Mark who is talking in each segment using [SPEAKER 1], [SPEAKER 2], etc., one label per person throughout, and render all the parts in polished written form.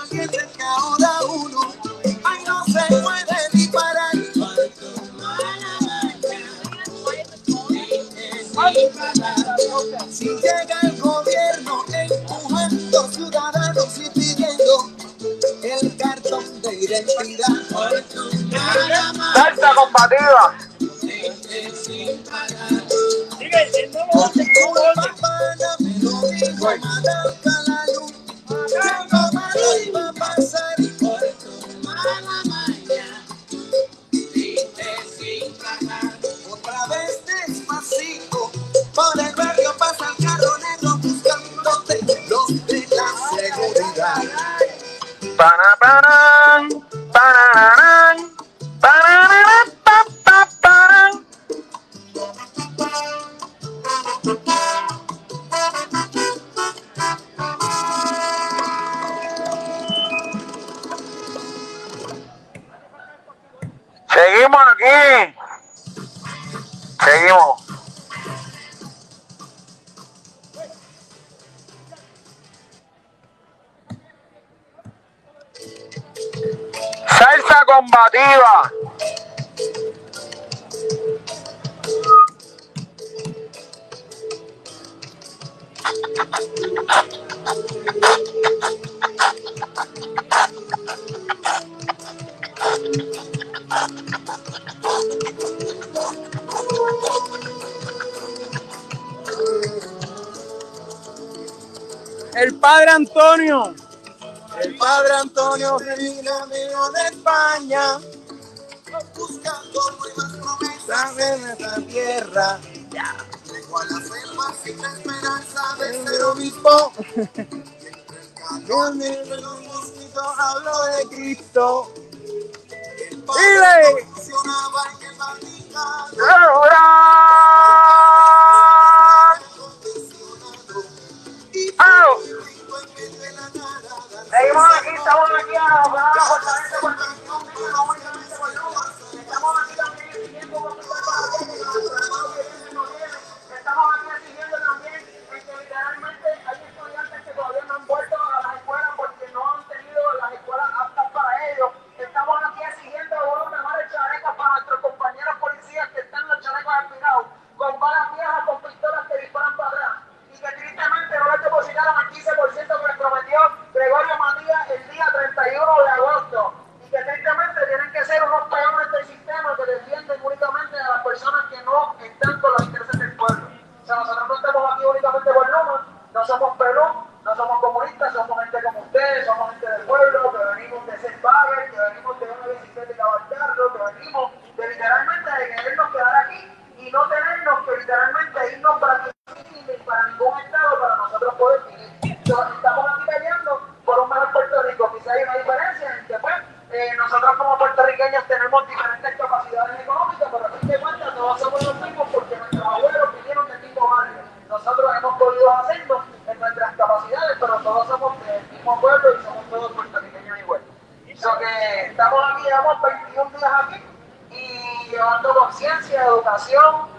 [SPEAKER 1] piensen que ahora uno ay, no se puede disparar. Si llega el gobierno empujando ciudadanos y pidiendo el cartón de identidad.
[SPEAKER 2] Salsa combativa.
[SPEAKER 1] Porque tu papá me lo dijo, Malanca la luz. Algo malo iba a pasar por tu mala maña. Otra vez despacito, por el barrio pasa el carro negro buscándote los de la seguridad.
[SPEAKER 2] Paraparán, pararán, pararán, pararán. Seguimos aquí. Seguimos. Salsa combativa.
[SPEAKER 3] El padre Antonio.
[SPEAKER 1] El padre Antonio vino amigo de España, buscando nuevas promesas en esta tierra. Llegó a la selva sin la esperanza de ser obispo. Entre el calor de los mosquitos habló de Cristo. El padre funcionaba en el Vaticano.
[SPEAKER 2] Seguimos aquí, estamos aquí a la fortaleza por Televisión, no únicamente por Luma. Estamos aquí también exigiendo por tu estamos aquí exigiendo también que literalmente hay estudiantes que todavía no han vuelto a las escuelas porque no han tenido las escuelas aptas para ellos. Estamos aquí exigiendo unos mejores chalecos para nuestros compañeros policías que están los chalecos aspirados, con balas viejas, con pistolas que disparan para atrás. Y que tristemente no les depositaron el 15% que les prometió Gregorio Matías el día 31 de agosto. Y que tristemente tienen que ser unos peones del sistema que defienden únicamente a las personas que no están con los intereses del pueblo. O sea, nosotros no estamos aquí únicamente por Luma, no somos pelón, no somos comunistas, somos gente como ustedes, somos gente del pueblo, que venimos de ser padres, que venimos de una bicicleta y cabalgarlo, que venimos de literalmente de querernos quedar aquí y no tenernos que literalmente irnos para ningún estado para nosotros poder vivir. Entonces, estamos aquí peleando por un mejor Puerto Rico. Quizá hay una diferencia en que pues, nosotros como puertorriqueños tenemos diferentes capacidades económicas, pero a fin de cuentas todos somos los mismos porque nuestros abuelos vinieron del mismo barrio. Nosotros hemos podido hacerlo en nuestras capacidades, pero todos somos del mismo pueblo y somos todos puertorriqueños igual. Que estamos aquí, llevamos 21 días aquí y llevando conciencia, educación,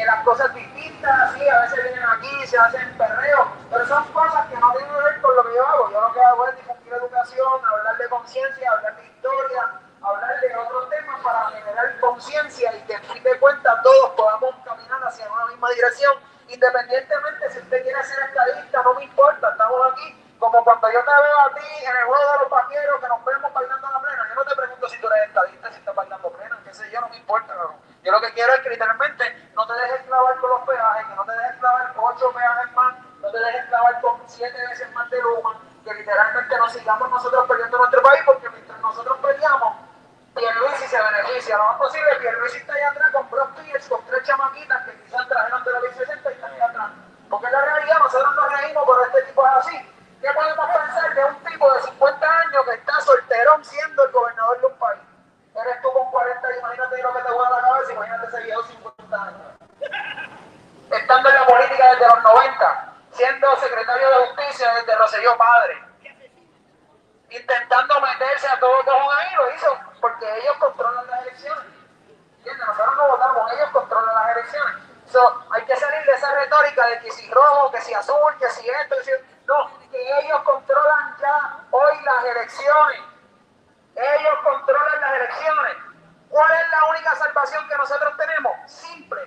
[SPEAKER 2] las cosas distintas, sí, a veces vienen aquí, se hacen perreos, pero son cosas que no tienen que ver con lo que yo hago. Yo lo que hago es difundir educación, hablar de conciencia, hablar de historia, hablar de otros temas para generar conciencia y que en fin de cuentas todos podamos caminar hacia una misma dirección, independientemente si usted quiere ser estadista, no me importa, estamos aquí. Como cuando yo te veo a ti en el juego de los vaqueros que nos vemos bailando la plena, yo no te pregunto si tú eres estadista, si estás bailando plena, qué sé yo, no me importa, no. Yo lo que quiero es que literalmente no te dejes clavar con los peajes, que no te dejes clavar 8 peajes más, no te dejes clavar con 7 veces más de Luma, que literalmente no sigamos nosotros perdiendo nuestro país, porque mientras nosotros peleamos, Pierluisi se beneficia. Lo más posible, Pierluisi está allá atrás con Brock Pierce, con 3 chamaquitas que quizás trajeron de la ley 60 y están allá atrás. Porque en la realidad nosotros nos reímos, pero este tipo es así. ¿Qué podemos pensar de un tipo de 50 años que está solterón siendo el gobernador de un país? Eres tú con 40 y imagínate lo que te voy a la cabeza, imagínate ese viejo 50 años. Estando en la política desde los 90, siendo secretario de justicia desde Rosselló padre, intentando meterse a todo cojón ahí, lo hizo porque ellos controlan las elecciones. ¿Entiendes? Nosotros no votamos, ellos controlan las elecciones. Hay que salir de esa retórica de que si rojo, que si azul, que si esto, que si... No, que ellos controlan ya hoy las elecciones. elecciones. Ellos controlan las elecciones. ¿Cuál es la única salvación que nosotros tenemos? Simple.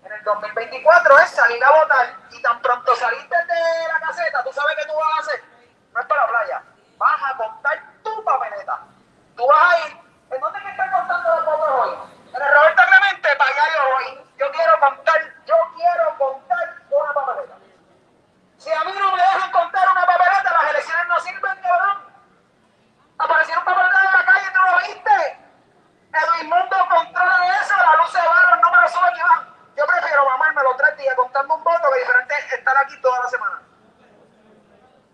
[SPEAKER 2] En el 2024 es salir a votar y tan pronto saliste de la caseta, ¿tú sabes qué tú vas a hacer? No es para la playa. Vas a contar tu papeleta. Tú vas a ir. ¿En dónde es que están contando los votos hoy? En el Roberto Clemente, para allá yo voy. Yo quiero contar una papeleta. Si a mí no me dejan contar una papeleta, las elecciones no sirven, cabrón. Aparecieron papeletas en la calle, ¿tú lo viste? Edwin Mundo controla eso, la luz se va, los números suben y van. Yo prefiero mamarme los 3 días contando un voto que diferente estar aquí toda la semana.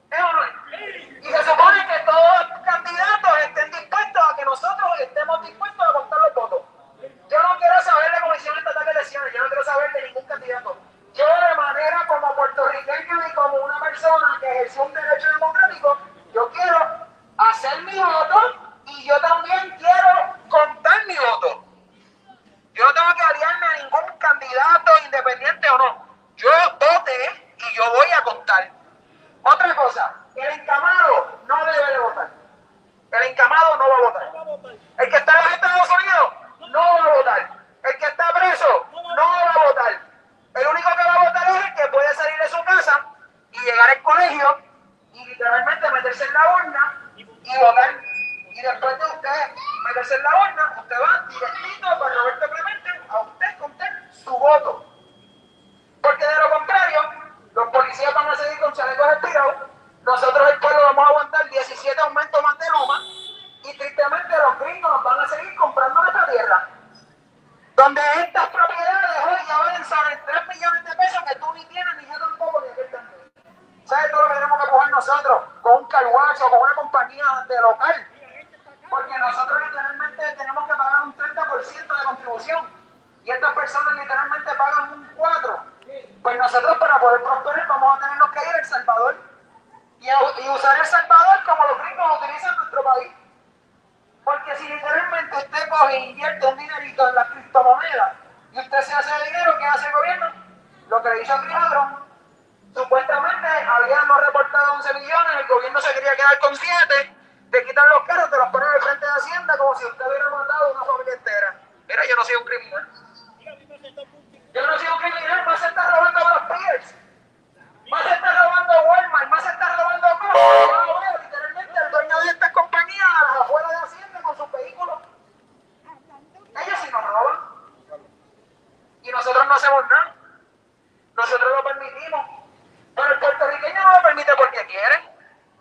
[SPEAKER 2] ¿Es o no es? Y se supone que todos los candidatos estén dispuestos a que nosotros estemos dispuestos a contar los votos. Yo no quiero saber de Comisión Estatal de Elecciones, yo no quiero saber de ningún candidato. Yo de manera como puertorriqueño y como una persona que ejerció un derecho democrático, yo quiero hacer mi voto y yo también quiero contar mi voto. Yo no tengo que aliarme a ningún candidato, independiente o no. Yo voté y yo voy a contar. Otra cosa, el encamado no debe de votar. El encamado no va a votar. El que está en los Estados Unidos no va a votar. El que está preso no va a votar. El único que va a votar es el que puede salir de su casa y llegar al colegio y literalmente meterse en la urna y votar. Y después de usted meterse en la urna, usted va directito para Roberto Clemente a usted contar su voto. Porque de lo contrario, los policías van a seguir con chalecos estirados, nosotros el pueblo vamos a aguantar 17 aumentos más de Luma y tristemente los gringos nos van a seguir comprando nuestra tierra. Donde estas propiedades hoy ya valen sobre 3 millones de pesos que tú ni tienes, ni yo tampoco, ni aquel también. ¿Sabes todo lo que tenemos que coger nosotros? Con un carguacho, con una compañía de local. Porque nosotros literalmente tenemos que pagar un 30% de contribución. Y estas personas literalmente pagan un 4%. Pues nosotros para poder prosperar vamos a tenernos que ir a El Salvador. Y usar El Salvador como los gringos utilizan nuestro país. Porque si literalmente usted coge e invierte un dinerito en las criptomonedas y usted se hace dinero, ¿qué hace el gobierno? Lo que le hizo a Criadron. Supuestamente habíamos reportado 11 millones, el gobierno se quería quedar con 7, te quitan los carros, te los ponen al frente de Hacienda como si usted hubiera matado a una familia entera. Mira, yo no soy un criminal. Yo no soy un criminal, más se está robando a los Pierce. Más se está robando Walmart, más se está robando cosas. Yo lo veo literalmente el dueño de estas compañías afuera de Hacienda con sus vehículos. Ellos sí nos roban. Y nosotros no hacemos nada. Nosotros lo permitimos. Pero el puertorriqueño no lo permite porque quiere.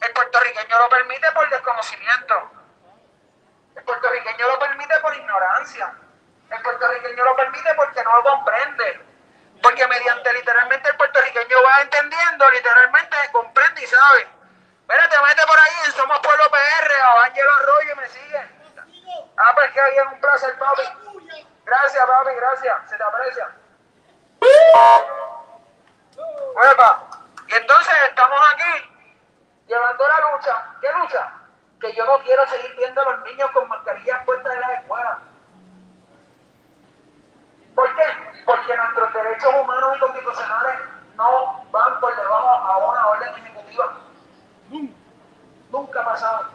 [SPEAKER 2] El puertorriqueño lo permite por desconocimiento. El puertorriqueño lo permite por ignorancia. El puertorriqueño lo permite porque no lo comprende. Porque mediante literalmente el puertorriqueño va entendiendo, literalmente comprende y sabe. Mira, te mete por ahí en Somos Pueblo PR, a Ángelo Arroyo y me sigue. Ah, pues que bien, un placer, papi. Gracias, papi, gracias. Se te aprecia. Uepa. Y entonces estamos aquí llevando la lucha. ¿Qué lucha? Que yo no quiero seguir viendo a los niños con mascarillas puestas en las escuelas. ¿Por qué? Porque nuestros derechos humanos y constitucionales no van por debajo a una orden ejecutiva. Nunca ha pasado.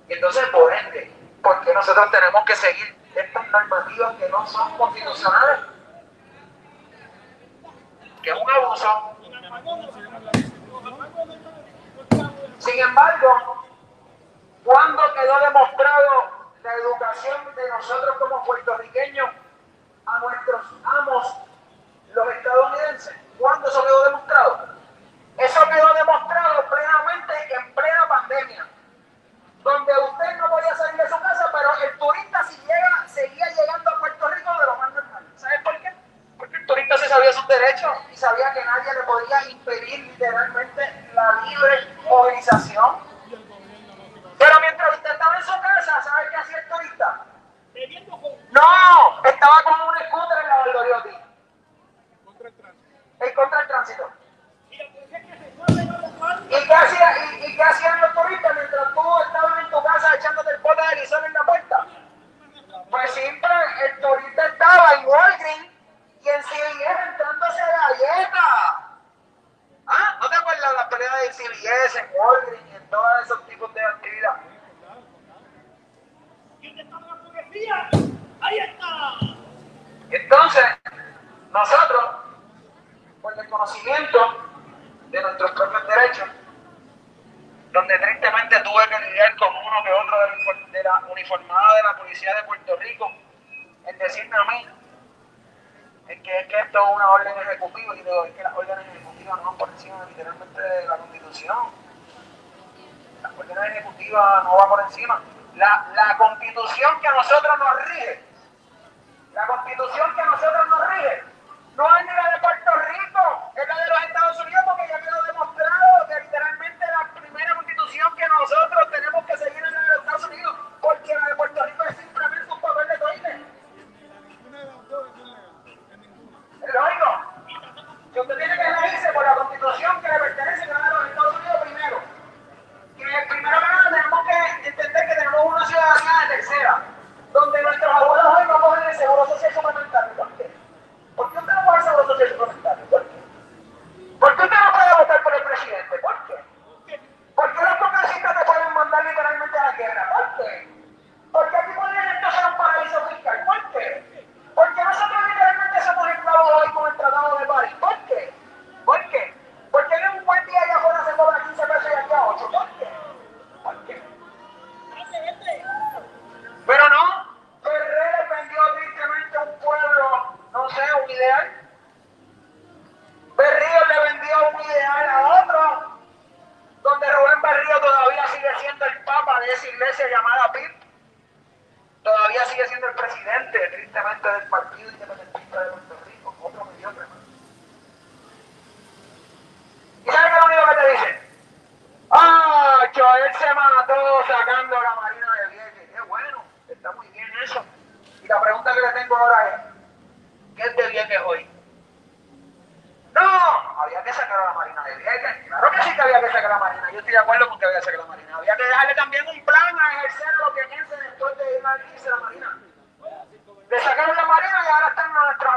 [SPEAKER 2] Y entonces, por ende, ¿por qué nosotros tenemos que seguir estas normativas que no son constitucionales? Que es un abuso. Sin embargo, ¿cuándo quedó demostrado la educación de nosotros como puertorriqueños a nuestros amos, los estadounidenses? ¿Cuándo eso quedó demostrado? Eso quedó demostrado plenamente en plena pandemia, donde usted no podía salir de su casa, pero el turista seguía llegando a Puerto Rico de lo más normal. ¿Sabes por qué? Porque el turista se sabía sus derechos y sabía que nadie le podía impedir literalmente la libre movilización. Pero mientras usted estaba en su casa, ¿sabe qué hacía el turista? No, estaba con un scooter en la Valdoriotti. Contra el tránsito. ¿Y qué hacían los turistas mientras tú estabas en tu casa echándote el pote de arizona en la puerta? Pues siempre el turista estaba en Walgreens y en CVS entrándose galletas. ¿Ah? ¿No te acuerdas de las peleas de en CBS, en Walgreens y en todos esos tipos de actividades.
[SPEAKER 4] ¿Quién está en la policía? ¡Ahí está!
[SPEAKER 2] Entonces, nosotros, por el conocimiento de nuestros propios derechos, donde tristemente tuve que lidiar con uno que otro de la uniformada de la policía de Puerto Rico, en decirme a mí, es que esto es una orden ejecutiva, y digo, es que las órdenes ejecutivas no van por encima literalmente de la Constitución. Las órdenes ejecutivas no van por encima. La Constitución que a nosotros nos rige, no es ni la de Puerto Rico, es la de los Estados Unidos, porque ya quedó demostrado que literalmente la primera Constitución que nosotros tenemos que seguir es la de los Estados Unidos, porque la de Puerto Rico es simplemente un papel de toile. Es lógico. Si usted tiene que regirse por la Constitución que le pertenece, que es la de los Estados Unidos primero. Que primero que nada tenemos que entender que tenemos una ciudadanía de tercera, donde nuestros abuelos hoy no cogen el seguro social suplementario. ¿Por qué? ¿Por qué usted no coge el seguro social suplementario? ¿Por qué? ¿Por qué usted no puede votar por el presidente? ¿Por qué? ¿Por qué los congresistas te pueden mandar literalmente a la guerra? ¿Por qué? ¿Por qué aquí podrían esto ser un paraíso fiscal? ¿Por qué? ¿Por qué nosotros literalmente somos esclavos hoy con el Tratado de París? ¿Por qué? ¿Por qué? ¿Por qué en un buen día allá afuera se cobra 15 pesos y aquí a 8? ¿Por qué? ¿Por qué? Pero no, Ferrer vendió tristemente a un pueblo, no sé, un ideal. Berrío le vendió un ideal a otro, donde Rubén Berrío todavía sigue siendo el papa de esa iglesia llamada PIP. Todavía sigue siendo el presidente, tristemente, del Partido Independentista de Puerto Rico, otro mediocre. ¿Y sabes qué es lo único que te dicen? ¡Ah, él se mató sacando la Marina de Vieques! ¡Qué bueno! Está muy bien eso. Y la pregunta que le tengo ahora es, ¿qué es de Vieques hoy? ¡No! Había que sacar a la Marina de Vieques. Claro que sí que había que sacar a la Marina. Yo estoy de acuerdo con que había que sacar a la Marina. Había que dejarle también un plan a ejercer lo que piense después de irse a la Marina. Le sacaron la Marina y ahora están nuestros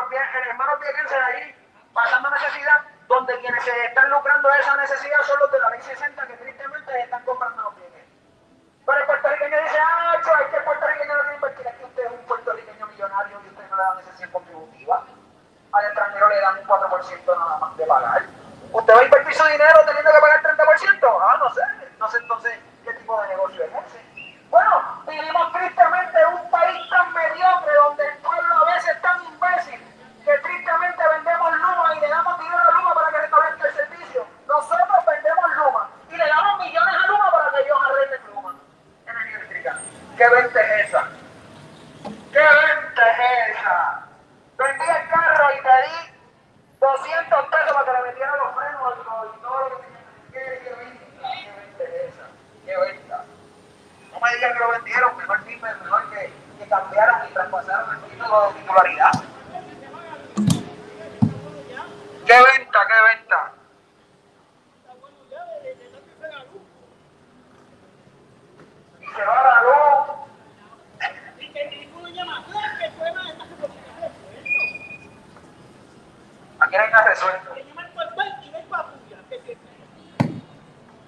[SPEAKER 2] hermanos viequenses ahí pasando necesidad, donde quienes se están lucrando de esa necesidad son los de la ley 60, que tristemente están comprando los bienes. Pero el puertorriqueño dice, es que el puertorriqueño no quiere invertir. Aquí usted es un puertorriqueño millonario y usted no le da necesidad contributiva. Al extranjero le dan un 4% nada más de pagar. ¿Usted va a invertir su dinero teniendo que pagar 30%? No sé entonces qué tipo de negocio es ese. Bueno, vivimos tristemente en un país tan mediocre donde el pueblo a veces es tan imbécil que tristemente vendemos Luma y le damos dinero a Luma para que restablezca el servicio. Nosotros vendemos Luma y le damos millones a Luma para que ellos arreglen Luma. Energía eléctrica. ¿Qué venta es esa? ¿Qué venta es esa? Vendí el carro y pedí 200 pesos para que le metieran los frenos y todo lo que tenía. ¿Qué venta es esa? ¿Qué venta? No me digan que lo vendieron, mejor que cambiaron y traspasaron el título de titularidad. ¿Qué venta? ¿Qué venta? Y se va la luz. Aquí no hay nada resuelto.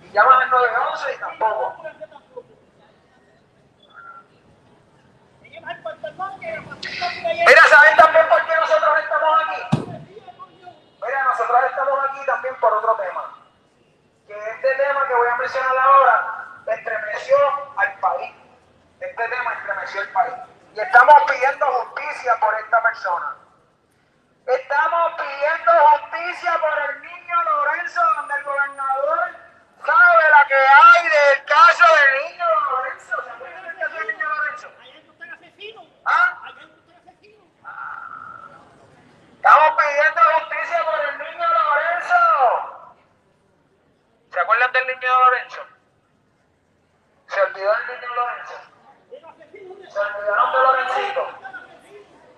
[SPEAKER 2] Y llaman al 911 y tampoco. Mira, ¿saben también por qué nosotros estamos aquí? Mira, nosotros estamos aquí también por otro tema. Que este tema que voy a mencionar ahora estremeció al país. Este tema estremeció al país. Y estamos pidiendo justicia por esta persona. Estamos pidiendo justicia por el niño Lorenzo, donde el gobernador sabe la que hay del caso del niño Lorenzo. ¿Se acuerdan del caso del niño Lorenzo? ¿Ah? Estamos pidiendo justicia por el niño Lorenzo. ¿Se acuerdan del niño Lorenzo? ¿Se olvidó del niño Lorenzo? ¿Se olvidaron de Lorencito?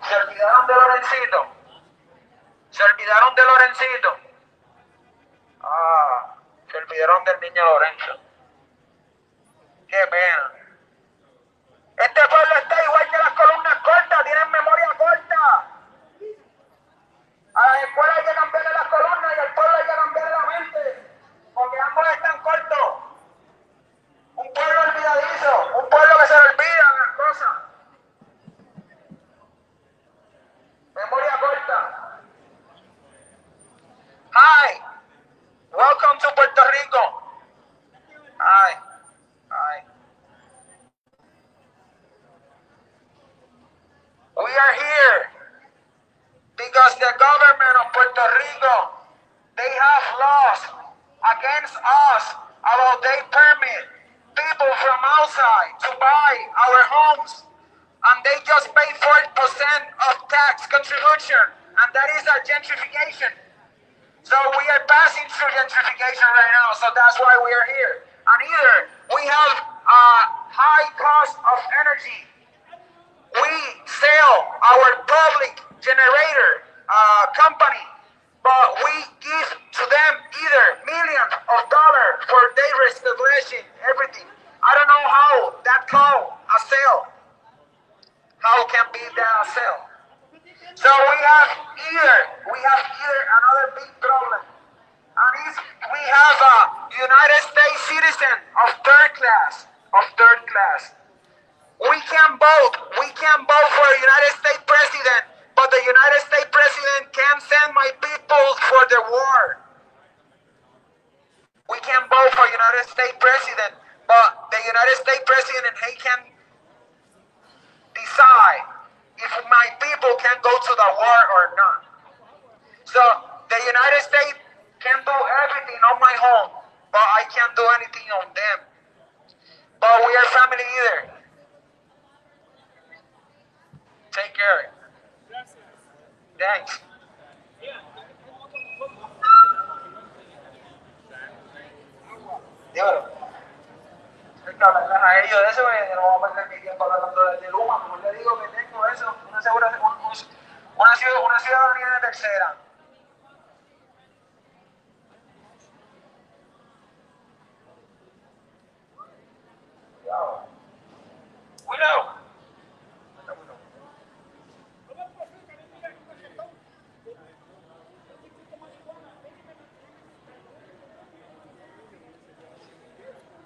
[SPEAKER 2] ¿Se olvidaron de Lorencito? ¿Se olvidaron de Lorencito? Se olvidaron del niño Lorenzo. Qué pena. Este pueblo está igual que las columnas cortas, tienen memoria corta. A las escuelas hay que cambiarle las columnas y al pueblo hay que cambiarle la mente. Porque ambos están corto. Un pueblo olvidadizo, un pueblo que se le olvidan las cosas. Memoria corta. Hi, welcome to Puerto Rico. Hi. We are here because the government of Puerto Rico, they have laws against us about they permit people from outside to buy our homes, and they just pay 40% of tax contribution, and that is a gentrification. So we are passing through gentrification right now, so that's why we are here. And either we have a high cost of energy, we sell our public generator company, but we give to them either millions of dollars for their restoration, everything. I don't know how that called a sale. How can be that a sale? So we have either another big problem, and is we have a United States citizen of third class. We can vote for a United States president, but the United States president can't send my people for the war. We can vote for United States president, but the United States president, he can decide if my people can go to the war or not. So the United States can do everything on my home, but I can't do anything on them. But we are family either. Take care. Thanks. Dímelo. Hay que hablarles a ellos de eso, no vamos a perder mi tiempo hablando de Luma. Como le digo que tengo eso, una ciudadanía de tercera. Cuidado.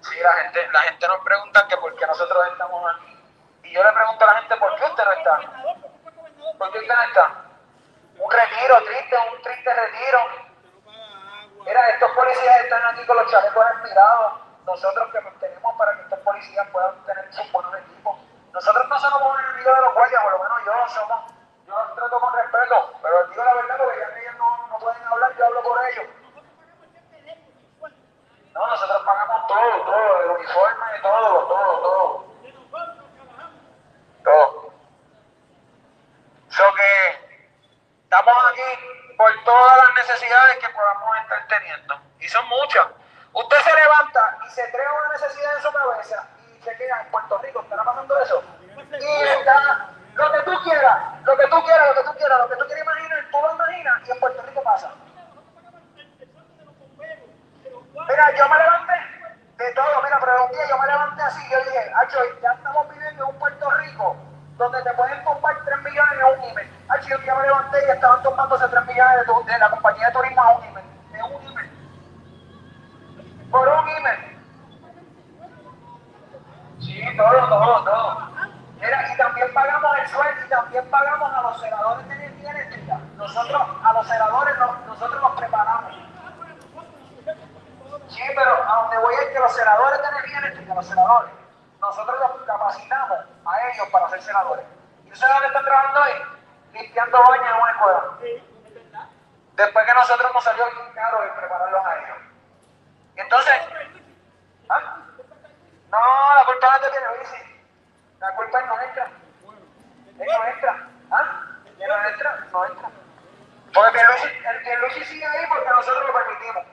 [SPEAKER 2] Sí, la gente nos pregunta que por qué nosotros estamos aquí. Y yo le pregunto a la gente, ¿por qué usted no está? ¿Por qué usted no está? Un triste retiro. Mira, estos policías están aquí con los chalecos expirados. Nosotros que nos tenemos para que estos policías puedan tener sus buenos equipos. Nosotros no somos enemigos de los guardias, por lo menos yo los trato con respeto, pero les digo la verdad porque ya que ellos no pueden hablar, yo hablo por ellos. No, nosotros pagamos todo, el uniforme, todo. So que estamos aquí por todas las necesidades que podamos estar teniendo. Y son muchas. Usted se levanta y se crea una necesidad en su cabeza y se queda en Puerto Rico. ¿Estará pasando eso? Y está lo que tú quieras imaginar, tú lo imaginas y en Puerto Rico pasa. Mira, yo me levanté de todo, pero un día yo me levanté así, yo dije, ya estamos viviendo en un Puerto Rico donde te pueden comprar 3 millones en un email. Yo un día me levanté y estaban tomándose 3 millones de la compañía de turismo a un email. Por un email. Sí, todo. Mira, y también pagamos el sueldo y también pagamos a los celadores de energía eléctrica. Nosotros, a los celadores, nosotros los preparamos. Sí, pero a donde voy es que los celadores de energía eléctrica, nosotros los capacitamos a ellos para ser celadores. ¿Y ustedes dónde están trabajando hoy? Limpiando baños en una escuela. Después que nosotros nos salió bien caro el prepararlos a ellos. Entonces, no, la culpa no es de Pierluisi. La culpa es nuestra. No entra. Porque Pierluisi sigue ahí porque nosotros lo permitimos.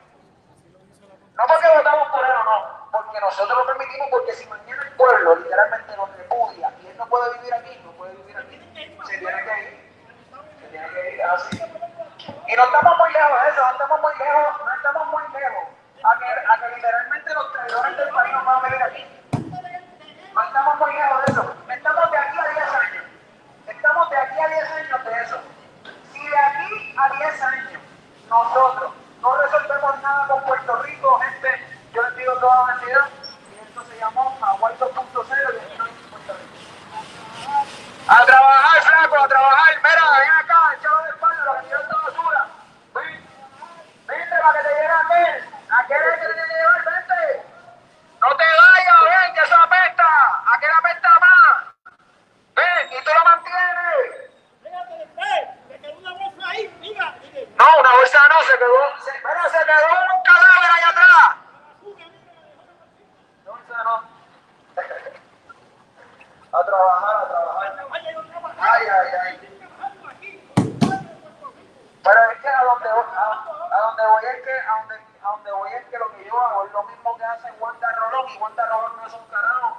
[SPEAKER 2] No porque votamos por él o no, porque nosotros lo permitimos, porque si mañana el pueblo literalmente nos repudia y él no puede vivir aquí, se tiene que ir así. Y no estamos muy lejos de eso, no estamos muy lejos a que literalmente los traidores del país nos van a venir aquí. No estamos muy lejos de eso, estamos de aquí a 10 años. Estamos de aquí a 10 años de eso. Si de aquí a 10 años nosotros no resolvemos nada con Puerto Rico, gente, yo les digo toda la entidad y esto se llamó Hawái 2.0 y esto es Puerto Rico. A trabajar, flaco, a trabajar. Mira, ven acá, echado de espalda, lo que tiró esta basura. Ven, vente para que te lleve aquel. Aquel es el que te tiene que llevar, vente. No te vayas, ven, que eso apesta. Aquel apesta más. Ven, y tú lo mantienes. No, una bolsa no, se quedó. Se quedó un cadáver allá atrás. No, bolsa no. A trabajar, a trabajar. Ay, ay, ay. Pero es que a donde voy es que a donde voy es que lo que yo hago es lo mismo que hace Wanda Rolón, y Wanda Rolón no es un carajo.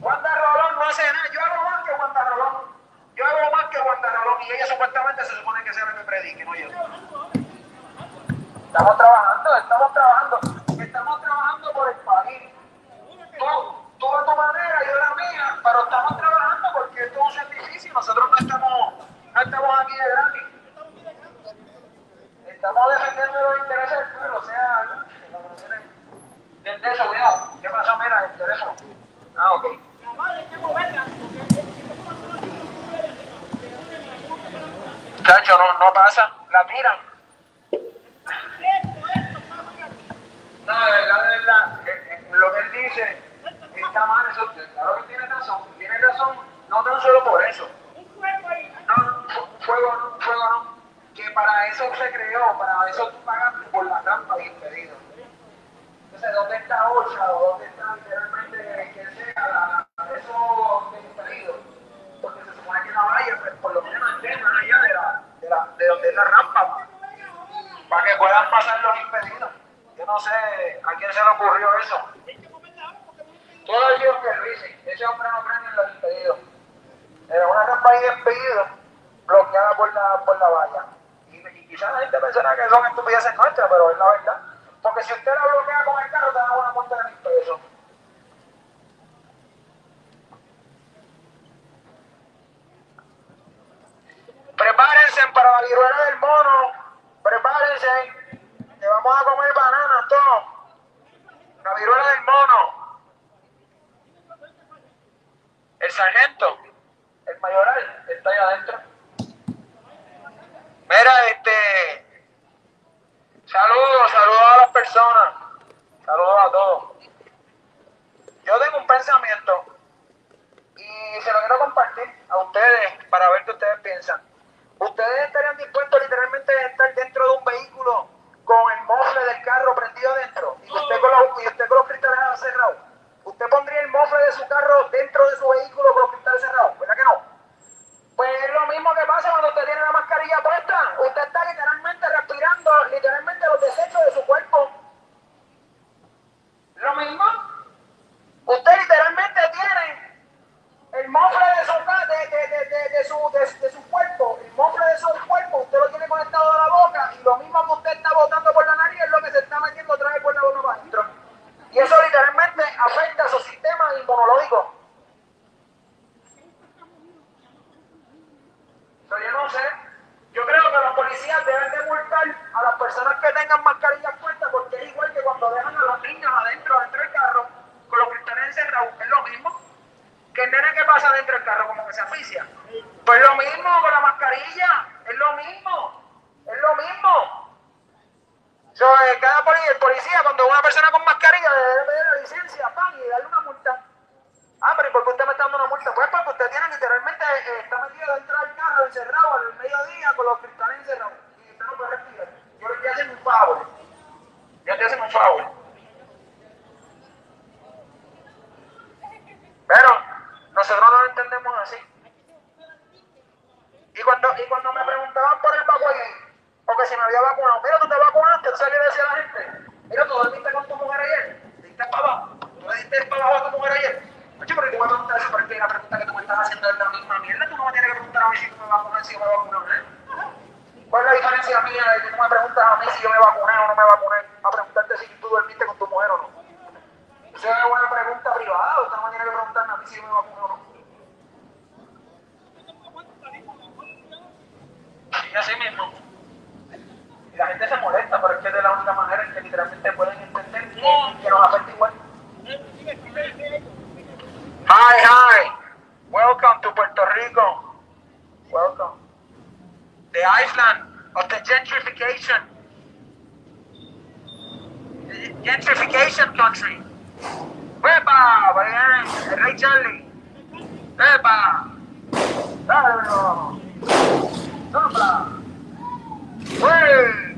[SPEAKER 2] Wanda Rolón no hace nada, yo hago más que Wanda Rolón. Yo hago más que Wanda Rolón y ella supuestamente se supone que sea la que predique, no yo. Estamos trabajando por el país. Tú a tu manera, yo a la mía, pero estamos trabajando porque esto es un difícil. Nosotros no estamos aquí de gratis. Estamos defendiendo los intereses del pueblo, o sea, de eso, cuidado. ¿Qué pasó? Mira, el teléfono. Ah, ok. Chacho, no pasa, la tiran. No, de verdad, lo que él dice está mal, eso, claro que tiene razón, no tan solo por eso. No, fuego no, que para eso se creó, para eso tú pagaste por la trampa de impedido. Entonces, ¿dónde está Ocha o dónde está literalmente quien sea eso de impedido? Porque se supone que la valla, pues, por lo menos esté más allá de donde es la rampa, para que puedan pasar los impedidos. Yo no sé a quién se le ocurrió eso. Todo el Dios que lo hice, ese hombre no cree en los impedidos. Era una rampa ahí de impedidos bloqueada por la valla. Y quizás la gente pensará que son estupideces nuestras, pero es la verdad. Porque si usted la bloquea con el carro, te da una multa de 1,000 pesos. Prepárense para la viruela del mono. Prepárense. Que vamos a comer bananas todos. La viruela del mono. El sargento, el mayoral, está ahí adentro. Mira, saludos a las personas. Saludos a todos. Yo tengo un pensamiento y se lo quiero compartir a ustedes para ver qué ustedes piensan. ¿Ustedes estarían dispuestos literalmente a estar dentro de un vehículo con el mofle del carro prendido dentro y usted con los cristales cerrados? ¿Usted pondría el mofle de su carro dentro de su vehículo con los cristales cerrados? ¿Verdad que no? Pues es lo mismo que pasa cuando usted tiene la mascarilla puesta. Usted está literalmente respirando los desechos de su cuerpo. Lo mismo. Usted literalmente tiene el mofle de su cuerpo, el mofle de su cuerpo, usted lo tiene conectado a la boca y lo mismo que usted está botando por la nariz es lo que se está metiendo otra vez por la boca para adentro. Y eso literalmente afecta a su sistema inmunológico. Pero yo no sé, yo creo que los policías deben de multar a las personas que tengan mascarillas puestas porque es igual que cuando dejan a los niños adentro del carro con los cristales encerrados, es lo mismo. Que el nene que pasa dentro del carro como que se asfixia. Pues lo mismo con la mascarilla, es lo mismo. El policía cuando una persona con mascarilla debe pedir la licencia, pan, y darle una multa. Ah, pero ¿y por qué usted me está dando una multa? Pues porque usted tiene literalmente, está metido dentro del carro encerrado al mediodía con los cristales encerrados. Y usted no puede respirar. Yo le estoy haciendo un favor. Pero nosotros no lo entendemos así. Y cuando me preguntaban por el vacuno, porque si me había vacunado, mira, tú te vacunaste, tú sabes qué decía la gente. Mira, tú dormiste con tu mujer ayer, te diste para abajo, tú le diste para abajo a tu mujer ayer. Oye, pero te voy a preguntar eso porque la pregunta que tú me estás haciendo es la misma mierda. Tú no me tienes que preguntar a mí si tú me vacunas, si yo me vacuné o no. ¿Cuál es la diferencia mía de que tú me preguntas a mí si yo me vacuné o no me vacuné? A preguntarte si tú dormiste con tu mujer o no. Esa es una pregunta privada, usted no me tiene que preguntarme a mí si yo me vacuné o no. Y así mismo. Y la gente se molesta, pero es que de la única manera en que literalmente pueden entender que nos afecta igual. Hi. Welcome to Puerto Rico. Welcome. The island of the gentrification. The gentrification country. ¡Epa! El Rey Charlie. ¡Epa! ¡Dale! ¡Sopla! ¡Wey!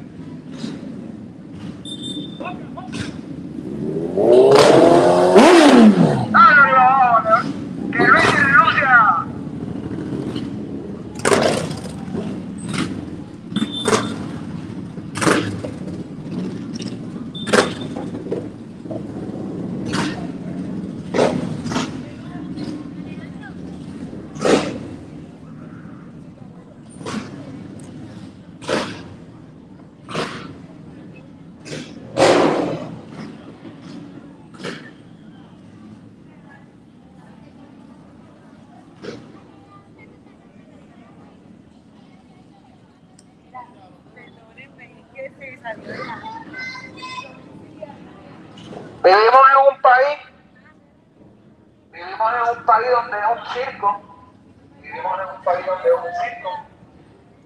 [SPEAKER 2] ¡Dale! ¡Que Luis renuncia! Vivimos en un país donde es un circo,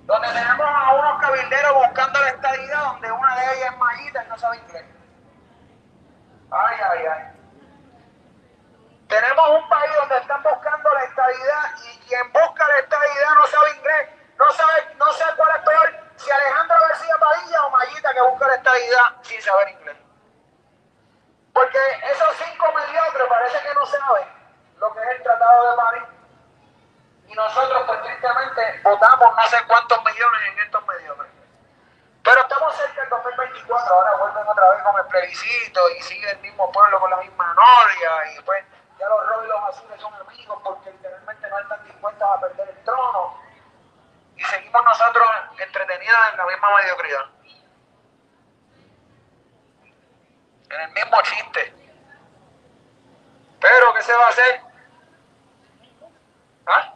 [SPEAKER 2] donde tenemos a unos cabilderos buscando la estadidad, donde una de ellas es Mayita y no sabe inglés. Ay. Tenemos un país donde están buscando la estadidad y quien busca la estadidad no sabe inglés, no sé cuál es peor, si Alejandro García Padilla o Mayita que busca la estadidad sin saber inglés. Porque esos 5 mediocres parece que no saben lo que es el Tratado de París. Y nosotros, pues tristemente, votamos no sé cuántos millones en estos mediocres. Pero estamos cerca del 2024, ahora vuelven otra vez con el plebiscito y sigue el mismo pueblo con la misma noria. Y pues ya los rojos y los azules son amigos porque literalmente no están dispuestos a perder el trono. Y seguimos nosotros entretenidos en la misma mediocridad. En el mismo chiste. Pero, ¿qué se va a hacer? ¿Ah?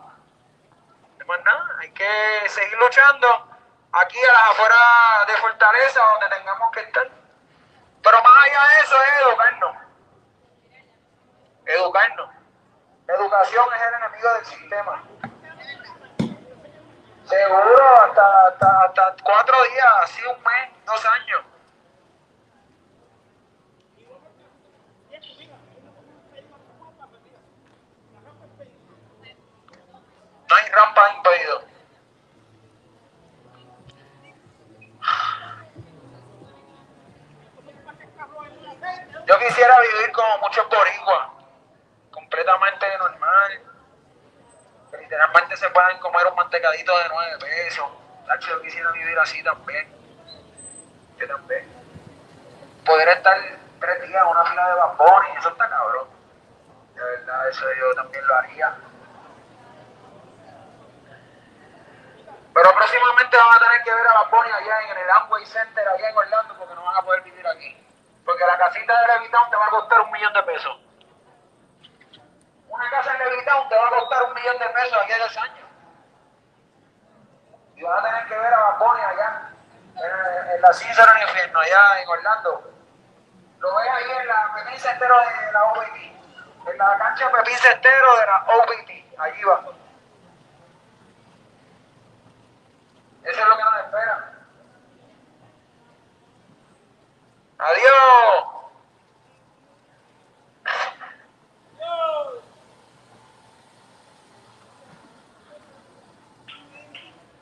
[SPEAKER 2] No más nada, hay que seguir luchando aquí a las afueras de Fortaleza, donde tengamos que estar. Pero más allá de eso es educarnos. Educación es el enemigo del sistema. Seguro, hasta 4 días, así un mes, 2 años. No hay rampa impedido. Yo quisiera vivir como muchos boricuas, completamente normal, que literalmente se puedan comer un mantecadito de 9 pesos. Yo quisiera vivir así también. Yo también. Poder estar 3 días en una fila de Bad Bunny, eso está cabrón. De verdad, eso yo también lo haría. Pero próximamente van a tener que ver a Bad Bunny allá en el Amway Center, allá en Orlando, porque no van a poder vivir aquí. Porque la casita de Levitown te va a costar $1.000.000. Una casa en Levitown te va a costar $1.000.000 aquí a 10 años. Y van a tener que ver a Bad Bunny allá, en la César en el infierno, allá en Orlando. Lo ves ahí en la Pepín Cestero de la OBT. En la cancha Pepín Cestero de la OBT. Allí va. Eso es lo que nos espera. ¡Adiós!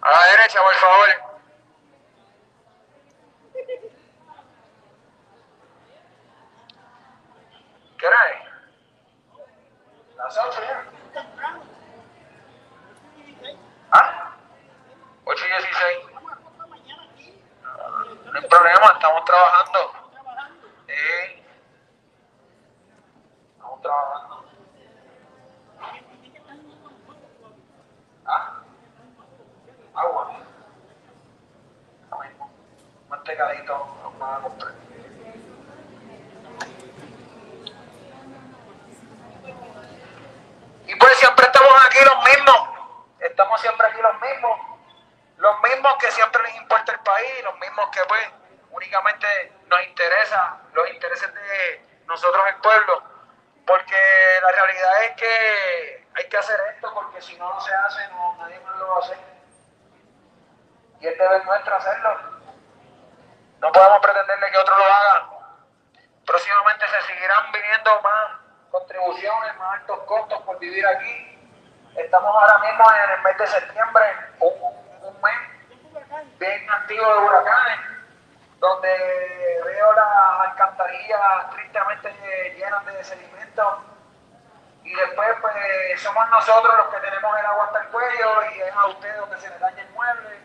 [SPEAKER 2] A la derecha, por favor. ¿Qué hora es? Las 8 ya. ¿Ah? 8:16. No hay problema, estamos trabajando. Estamos trabajando. ¿Ah? Agua. Lo mismo. Mantecadito, nos van a comprar. Y pues siempre estamos aquí los mismos. Estamos siempre aquí los mismos. Los mismos que siempre les importa el país, los mismos que pues únicamente nos interesa los intereses de nosotros el pueblo, porque la realidad es que hay que hacer esto, porque si no se hace, nadie más lo va a hacer. Y es deber nuestro hacerlo. No podemos pretenderle que otros lo hagan. Próximamente se seguirán viniendo más contribuciones, más altos costos por vivir aquí. Estamos ahora mismo en el mes de septiembre, un mes bien activo de huracanes, donde veo las alcantarillas tristemente llenas de sedimentos, y después pues somos nosotros los que tenemos el agua hasta el cuello, y es a ustedes donde se les daña el mueble,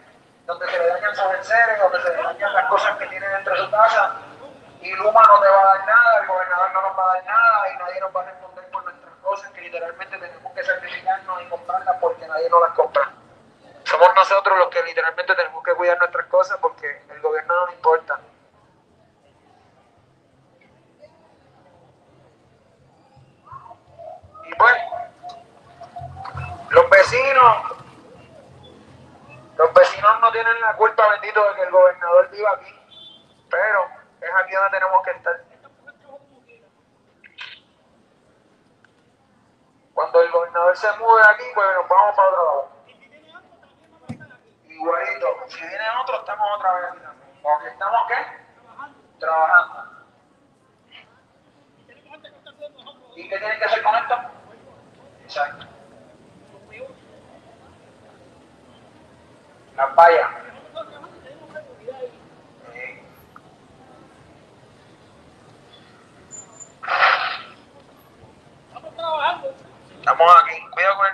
[SPEAKER 2] donde se les dañan sus enseres, donde se les dañan las cosas que tienen dentro de su casa, y Luma no te va a dar nada, el gobernador no nos va a dar nada, y nadie nos va a responder por nuestras cosas, que literalmente tenemos que sacrificarnos y comprarlas porque nadie nos las compra. Somos nosotros los que literalmente tenemos que cuidar nuestras cosas porque el gobierno no nos importa. Y pues, los vecinos no tienen la culpa, bendito, de que el gobernador viva aquí, pero es aquí donde tenemos que estar. Cuando el gobernador se mude de aquí, pues nos vamos para otro lado. Igualito, si viene otro, estamos otra vez aquí también. Porque estamos, ¿qué? Trabajando. ¿Y qué tienen que hacer con esto? Exacto. Las vallas. Estamos aquí. Cuidado con el...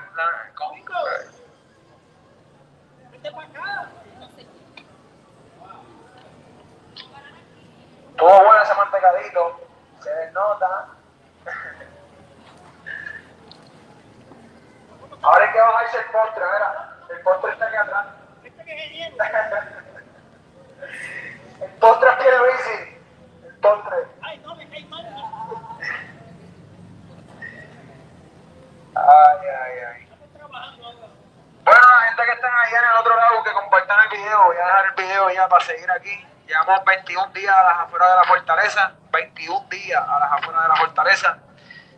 [SPEAKER 2] Estuvo bueno ese mantecadito. Se desnota. Ahora hay que bajarse el postre, ¿verdad? El postre está aquí atrás. El postre aquí de bici. El postre. Ay. Bueno, la gente que están allá en el otro lado, que compartan el video, voy a dejar el video ya para seguir aquí. Llevamos 21 días a las afueras de la fortaleza, 21 días a las afueras de la fortaleza.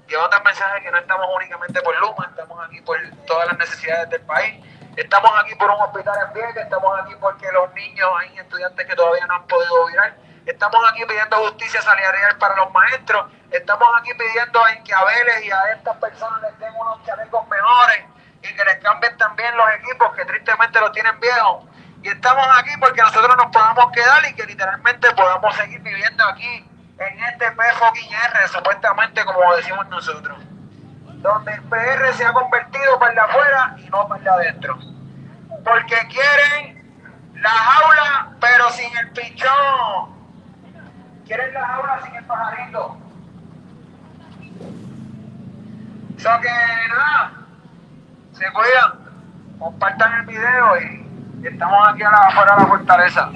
[SPEAKER 2] Llevando el mensaje que no estamos únicamente por Luma, estamos aquí por todas las necesidades del país. Estamos aquí por un hospital en Vieques, estamos aquí porque los niños, hay estudiantes que todavía no han podido virar. Estamos aquí pidiendo justicia salarial para los maestros. Estamos aquí pidiendo a Inquiabeles y a estas personas les den unos chalecos mejores y que les cambien también los equipos que tristemente los tienen viejos. Y estamos aquí porque nosotros nos podamos quedar y que literalmente podamos seguir viviendo aquí en este PFR, supuestamente como decimos nosotros. Donde el PR se ha convertido para el de afuera y no para el de adentro. Porque quieren la jaula pero sin el pichón. Quieren la jaula sin el pajarito. Eso que nada, se cuidan, compartan el video y estamos aquí afuera de la fortaleza.